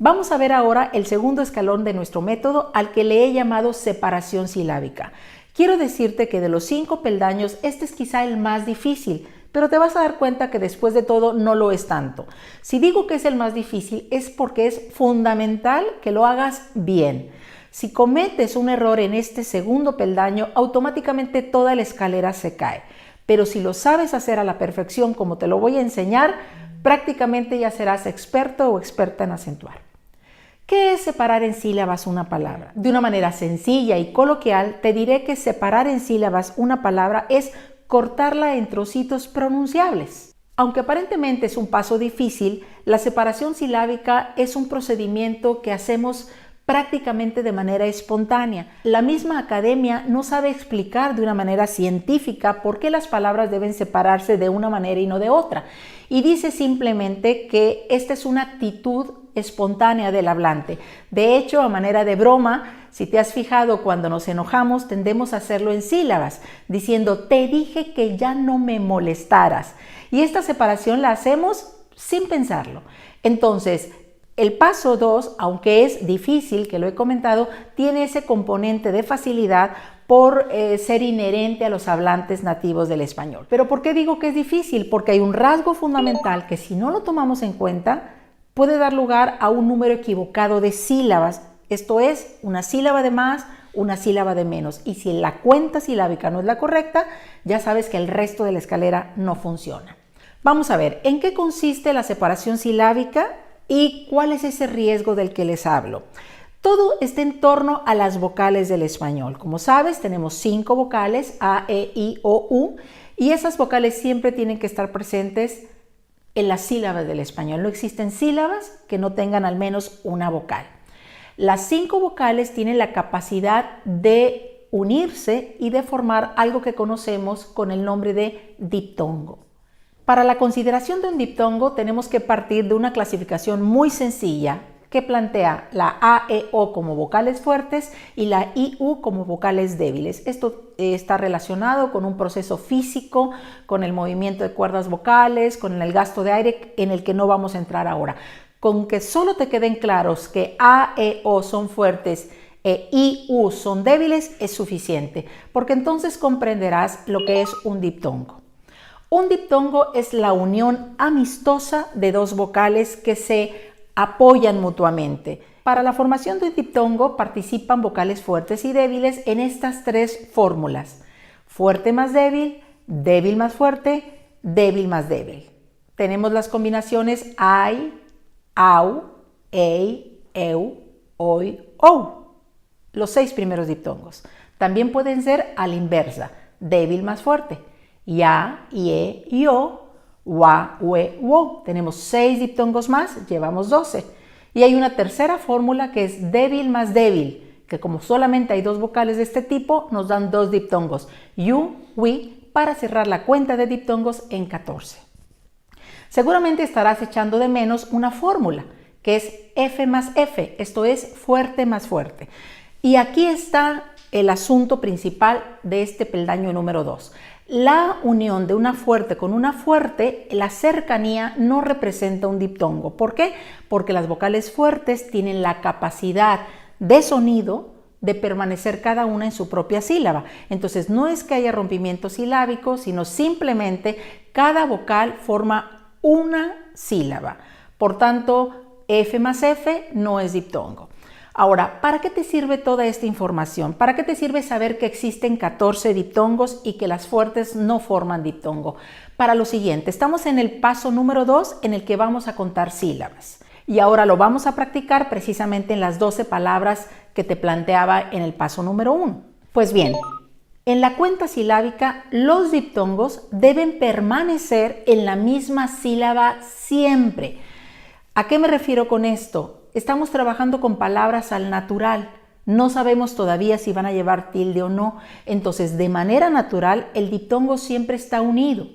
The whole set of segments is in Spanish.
Vamos a ver ahora el segundo escalón de nuestro método, al que le he llamado separación silábica. Quiero decirte que de los 5 peldaños, este es quizá el más difícil, pero te vas a dar cuenta que después de todo no lo es tanto. Si digo que es el más difícil es porque es fundamental que lo hagas bien. Si cometes un error en este segundo peldaño, automáticamente toda la escalera se cae. Pero si lo sabes hacer a la perfección como te lo voy a enseñar, prácticamente ya serás experto o experta en acentuar. ¿Qué es separar en sílabas una palabra? De una manera sencilla y coloquial, te diré que separar en sílabas una palabra es cortarla en trocitos pronunciables. Aunque aparentemente es un paso difícil, la separación silábica es un procedimiento que hacemos prácticamente de manera espontánea. La misma academia no sabe explicar de una manera científica por qué las palabras deben separarse de una manera y no de otra. Y dice simplemente que esta es una actitud espontánea del hablante. De hecho, a manera de broma, si te has fijado, cuando nos enojamos tendemos a hacerlo en sílabas, diciendo te dije que ya no me molestaras. Y esta separación la hacemos sin pensarlo. Entonces, el paso 2, aunque es difícil, que lo he comentado, tiene ese componente de facilidad por ser inherente a los hablantes nativos del español. ¿Pero por qué digo que es difícil? Porque hay un rasgo fundamental que si no lo tomamos en cuenta, puede dar lugar a un número equivocado de sílabas. Esto es, una sílaba de más, una sílaba de menos. Y si la cuenta silábica no es la correcta, ya sabes que el resto de la escalera no funciona. Vamos a ver, ¿en qué consiste la separación silábica y cuál es ese riesgo del que les hablo? Todo está en torno a las vocales del español. Como sabes, tenemos 5 vocales, A, E, I, O, U, y esas vocales siempre tienen que estar presentes en las sílabas del español. No existen sílabas que no tengan al menos una vocal. Las 5 vocales tienen la capacidad de unirse y de formar algo que conocemos con el nombre de diptongo. Para la consideración de un diptongo tenemos que partir de una clasificación muy sencilla que plantea la A, E, O como vocales fuertes y la I, U como vocales débiles. Esto está relacionado con un proceso físico, con el movimiento de cuerdas vocales, con el gasto de aire en el que no vamos a entrar ahora. Con que solo te queden claros que A, E, O son fuertes e I, U son débiles es suficiente, porque entonces comprenderás lo que es un diptongo. Un diptongo es la unión amistosa de 2 vocales que se apoyan mutuamente. Para la formación de un diptongo participan vocales fuertes y débiles en estas 3 fórmulas: fuerte más débil más fuerte, débil más débil. Tenemos las combinaciones ai, au, ei, eu, oi, ou, los 6 primeros diptongos. También pueden ser a la inversa, débil más fuerte. Ya, ie, io, wa, ue, wo. Tenemos 6 diptongos más, llevamos 12. Y hay una tercera fórmula que es débil más débil, que como solamente hay 2 vocales de este tipo, nos dan 2 diptongos, yu, wi, para cerrar la cuenta de diptongos en 14. Seguramente estarás echando de menos una fórmula, que es F más F, esto es fuerte más fuerte. Y aquí está el asunto principal de este peldaño número 2. La unión de una fuerte con una fuerte, la cercanía no representa un diptongo. ¿Por qué? Porque las vocales fuertes tienen la capacidad de sonido de permanecer cada una en su propia sílaba. Entonces no es que haya rompimiento silábico, sino simplemente cada vocal forma una sílaba. Por tanto, F más F no es diptongo. Ahora, ¿para qué te sirve toda esta información? ¿Para qué te sirve saber que existen 14 diptongos y que las fuertes no forman diptongo? Para lo siguiente, estamos en el paso número 2 en el que vamos a contar sílabas. Y ahora lo vamos a practicar precisamente en las 12 palabras que te planteaba en el paso número 1. Pues bien, en la cuenta silábica, los diptongos deben permanecer en la misma sílaba siempre. ¿A qué me refiero con esto? Estamos trabajando con palabras al natural. No sabemos todavía si van a llevar tilde o no. Entonces, de manera natural, el diptongo siempre está unido.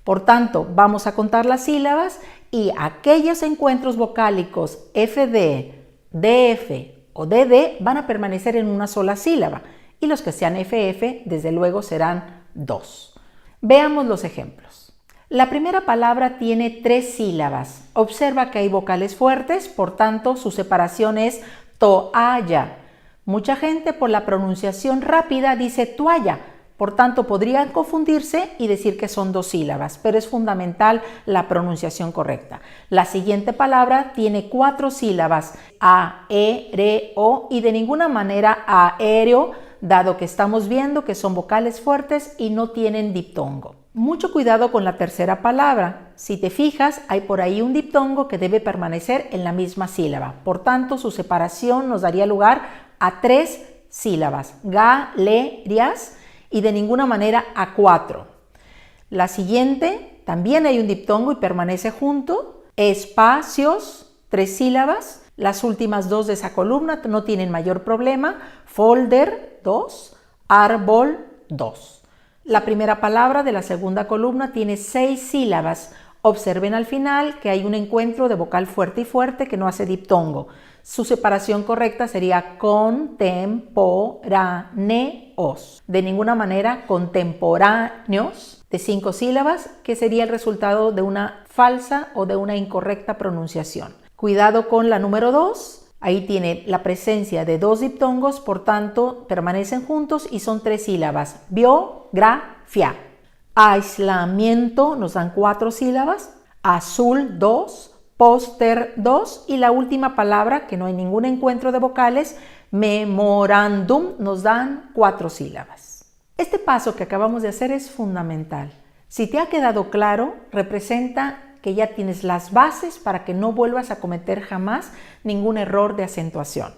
Por tanto, vamos a contar las sílabas y aquellos encuentros vocálicos FD, DF o DD van a permanecer en una sola sílaba y los que sean FF, desde luego, serán 2. Veamos los ejemplos. La primera palabra tiene 3 sílabas. Observa que hay vocales fuertes, por tanto su separación es toalla. Mucha gente por la pronunciación rápida dice toalla, por tanto podrían confundirse y decir que son 2 sílabas, pero es fundamental la pronunciación correcta. La siguiente palabra tiene 4 sílabas, aéreo, y de ninguna manera aéreo, dado que estamos viendo que son vocales fuertes y no tienen diptongo. Mucho cuidado con la tercera palabra. Si te fijas, hay por ahí un diptongo que debe permanecer en la misma sílaba. Por tanto, su separación nos daría lugar a 3 sílabas, galerias, y de ninguna manera a 4. La siguiente, también hay un diptongo y permanece junto, espacios, 3 sílabas. Las últimas 2 de esa columna no tienen mayor problema, folder, 2, árbol, 2. La primera palabra de la segunda columna tiene 6 sílabas. Observen al final que hay un encuentro de vocal fuerte y fuerte que no hace diptongo. Su separación correcta sería contemporáneos. De ninguna manera contemporáneos, de 5 sílabas, que sería el resultado de una falsa o de una incorrecta pronunciación. Cuidado con la número 2. Ahí tiene la presencia de 2 diptongos, por tanto permanecen juntos y son 3 sílabas. Biografía. Aislamiento nos dan 4 sílabas. Azul, 2. Póster, 2. Y la última palabra, que no hay ningún encuentro de vocales, memorándum, nos dan 4 sílabas. Este paso que acabamos de hacer es fundamental. Si te ha quedado claro, representa que ya tienes las bases para que no vuelvas a cometer jamás ningún error de acentuación.